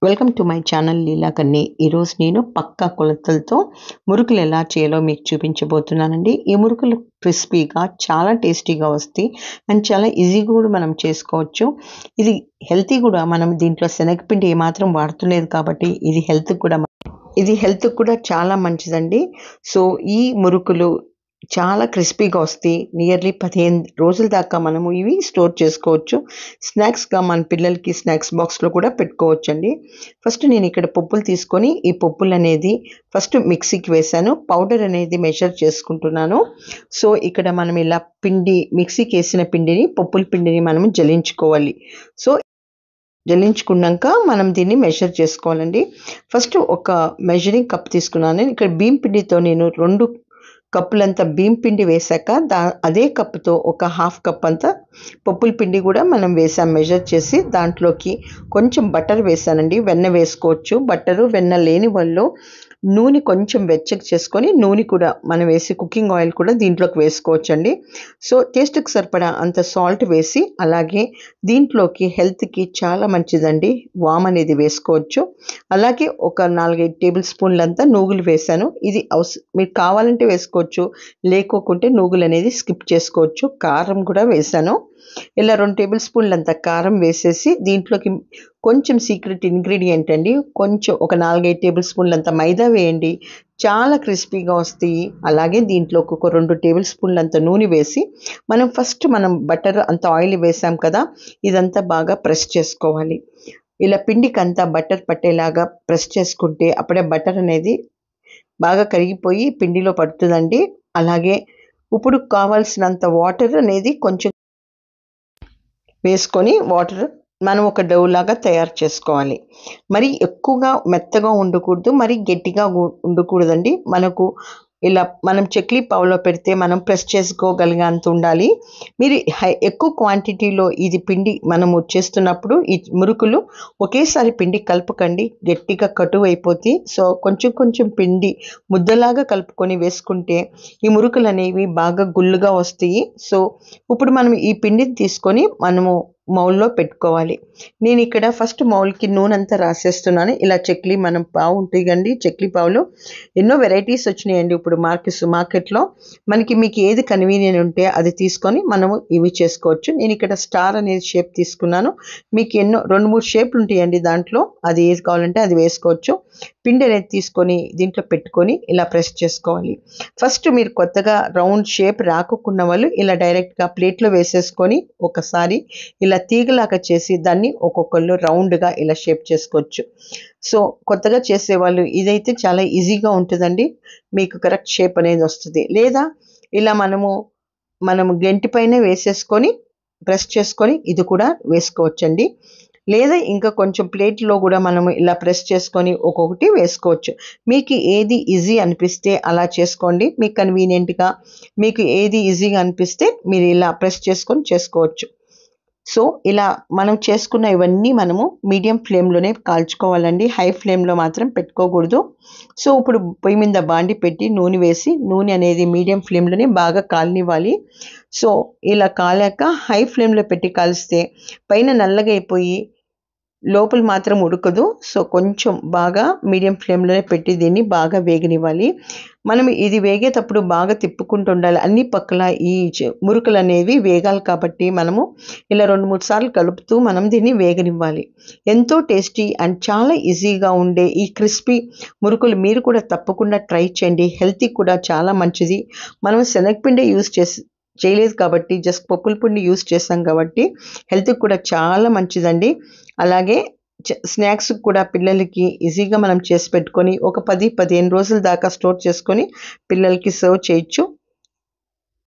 Welcome to my channel లీలా కన్నీ. ఈరోజు నేను పక్కా కొలతలతో మురుకులు ఎలా చేయాలో మీకు చూపించబోతున్నానండి. ఈ మురుకులు క్రిస్పీగా చాలా టేస్టీగా వస్తాయి అండ్ చాలా ఈజీగా కూడా మనం చేసుకోవచ్చు. ఇది హెల్తీ కూడా. మనం దీంట్లో శనగపిండి ఏమాత్రం వాడుతులేదు కాబట్టి ఇది హెల్త్కి కూడా చాలా మంచిదండి. సో ఈ మురుకులు చాలా క్రిస్పీగా వస్తాయి. నియర్లీ 15 రోజుల దాకా మనము ఇవి స్టోర్ చేసుకోవచ్చు. స్నాక్స్గా మన పిల్లలకి స్నాక్స్ బాక్స్లో కూడా పెట్టుకోవచ్చండి. ఫస్ట్ నేను ఇక్కడ పప్పులు తీసుకొని ఈ పప్పులు అనేది ఫస్ట్ మిక్సీకి వేసాను. పౌడర్ అనేది మెజర్ చేసుకుంటున్నాను. సో ఇక్కడ మనం ఇలా మిక్సీకి వేసిన పిండిని, పప్పుల పిండిని మనం జల్లించుకోవాలి. సో జల్లించుకున్నాక మనం దీన్ని మెజర్ చేసుకోవాలండి. ఫస్ట్ ఒక మెజరింగ్ కప్ తీసుకున్నాను. ఇక్కడ బియ్యం పిండితో నేను 2 కప్పులంతా బియ్యం పిండి వేశాక అదే కప్పుతో ఒక హాఫ్ కప్ అంతా పప్పుల పిండి కూడా మనం వేసాం మెజర్ చేసి. దాంట్లోకి కొంచెం బటర్ వేసానండి. వెన్న వేసుకోవచ్చు. బటరు వెన్న లేని వాళ్ళు నూనె కొంచెం వెచ్చగా చేసుకొని నూనె కూడా మనం వేసి కుకింగ్ ఆయిల్ కూడా దీంట్లోకి వేసుకోవచ్చండి. సో టేస్ట్కి సరిపడా అంత సాల్ట్ వేసి, అలాగే దీంట్లోకి హెల్త్కి చాలా మంచిదండి వామ్ అనేది వేసుకోవచ్చు. అలాగే ఒక 4-5 టేబుల్ స్పూన్లంతా నూగులు వేసాను. ఇది మీకు కావాలంటే వేసుకోవచ్చు, లేకోకుంటే నూగులు అనేది స్కిప్ చేసుకోవచ్చు. కారం కూడా వేసాను. ఇలా 2 టేబుల్ స్పూన్లంత కారం వేసేసి దీంట్లోకి కొంచెం సీక్రెట్ ఇంగ్రీడియంట్ అండి, కొంచెం ఒక 4-5 టేబుల్ స్పూన్లంత మైదా వేయండి. చాలా క్రిస్పీగా వస్తాయి. అలాగే దీంట్లోకి ఒక 2 టేబుల్ స్పూన్లంత నూనె వేసి మనం బటర్ అంత ఆయిల్ వేసాం కదా, ఇదంతా బాగా ప్రెస్ చేసుకోవాలి. ఇలా పిండికంతా బటర్ పట్టేలాగా ప్రెస్ చేసుకుంటే అప్పుడే బటర్ అనేది బాగా కరిగిపోయి పిండిలో పడుతుందండి. అలాగే ఇప్పుడు కావాల్సినంత వాటర్ అనేది కొంచెం వేసుకొని మనం ఒక డౌ లాగా తయారు చేసుకోవాలి. మరి ఎక్కువగా మెత్తగా ఉండకూడదు, మరి గట్టిగా ఉండకూడదండి. మనం చక్లీ పావులో పెడితే మనం ప్రెస్ చేసుకోగలిగే అంత ఉండాలి. మీరు ఎక్కువ క్వాంటిటీలో ఇది పిండి మనము చేస్తున్నప్పుడు ఈ మురుకులు ఒకేసారి పిండి కలపకండి, గట్టిగా కటువు అయిపోతాయి. సో కొంచెం కొంచెం పిండి ముద్దలాగా కలుపుకొని వేసుకుంటే ఈ మురుకులు అనేవి బాగా గుల్లుగా వస్తాయి. సో ఇప్పుడు మనం ఈ పిండిని తీసుకొని మనము మౌల్లో పెట్టుకోవాలి. నేను ఇక్కడ ఫస్ట్ మౌల్కి నూనె అంతా రాసేస్తున్నాను. ఇలా మనం పావు ఉంటాయి కండి, చక్లీ పావులు ఎన్నో వెరైటీస్ వచ్చినాయండి ఇప్పుడు మార్కెట్లో. మీకు ఏది కన్వీనియంట్ ఉంటే అది తీసుకొని మనము ఇవి చేసుకోవచ్చు. నేను ఇక్కడ స్టార్ అనేది షేప్ తీసుకున్నాను. మీకు 2-3 షేప్లు ఉంటాయండి దాంట్లో, అది ఏది కావాలంటే అది వేసుకోవచ్చు. పిండి అనేది తీసుకొని దీంట్లో పెట్టుకొని ఇలా ప్రెస్ చేసుకోవాలి. ఫస్ట్ మీరు కొత్తగా రౌండ్ షేప్ రాకున్న వాళ్ళు ఇలా డైరెక్ట్గా ప్లేట్లో వేసేసుకొని ఒకసారి ఇలా తీగలాగా చేసి దాన్ని ఒక్కొక్కళ్ళు రౌండ్గా ఇలా షేప్ చేసుకోవచ్చు. సో కొత్తగా చేసేవాళ్ళు ఇదైతే చాలా ఈజీగా ఉంటుందండి, మీకు కరెక్ట్ షేప్ అనేది వస్తుంది. లేదా ఇలా మనము గెంటిపైనే వేసేసుకొని ప్రెస్ చేసుకొని ఇది కూడా వేసుకోవచ్చండి. లేదా ఇంకా కొంచెం ప్లేట్లో కూడా మనము ఇలా ప్రెస్ చేసుకొని ఒక్కొక్కటి వేసుకోవచ్చు. మీకు ఏది ఈజీ అనిపిస్తే అలా చేసుకోండి. మీకు కన్వీనియంట్గా మీకు ఏది ఈజీగా అనిపిస్తే మీరు ఇలా ప్రెస్ చేసుకొని చేసుకోవచ్చు. సో ఇలా మనం చేసుకున్న ఇవన్నీ మనము మీడియం ఫ్లేమ్లోనే కాల్చుకోవాలండి, హై ఫ్లేమ్లో మాత్రం పెట్టుకోకూడదు. సో ఇప్పుడు పొయ్యి మీద బాండి పెట్టి నూనె వేసి, నూనె అనేది మీడియం ఫ్లేమ్లోనే బాగా కాలనివ్వాలి. సో ఇలా కాలాక హై ఫ్లేమ్లో పెట్టి కాలిస్తే పైన నల్లగా అయిపోయి లోపల మాత్రం ఉడకదు. సో కొంచెం బాగా మీడియం ఫ్లేమ్లోనే పెట్టి దీన్ని బాగా వేగనివ్వాలి. మనం ఇది వేగేటప్పుడు బాగా తిప్పుకుంటూ ఉండాలి. అన్ని పక్కల ఈ మురుకులు అనేవి వేగాలి కాబట్టి మనము ఇలా 2-3 సార్లు కలుపుతూ మనం దీన్ని వేగనివ్వాలి. ఎంతో టేస్టీ అండ్ చాలా ఈజీగా ఉండే ఈ క్రిస్పీ మురుకులు మీరు కూడా తప్పకుండా ట్రై చేయండి. హెల్తీ కూడా చాలా మంచిది. మనం శనగపిండి చేయలేదు కాబట్టి జస్ట్ పప్పుల పిండి యూజ్ చేస్తాం కాబట్టి హెల్త్కి కూడా చాలా మంచిదండి. అలాగే స్నాక్స్ కూడా పిల్లలకి ఈజీగా మనం చేసి పెట్టుకొని ఒక 10-15 రోజుల దాకా స్టోర్ చేసుకొని పిల్లలకి సర్వ్ చేయొచ్చు.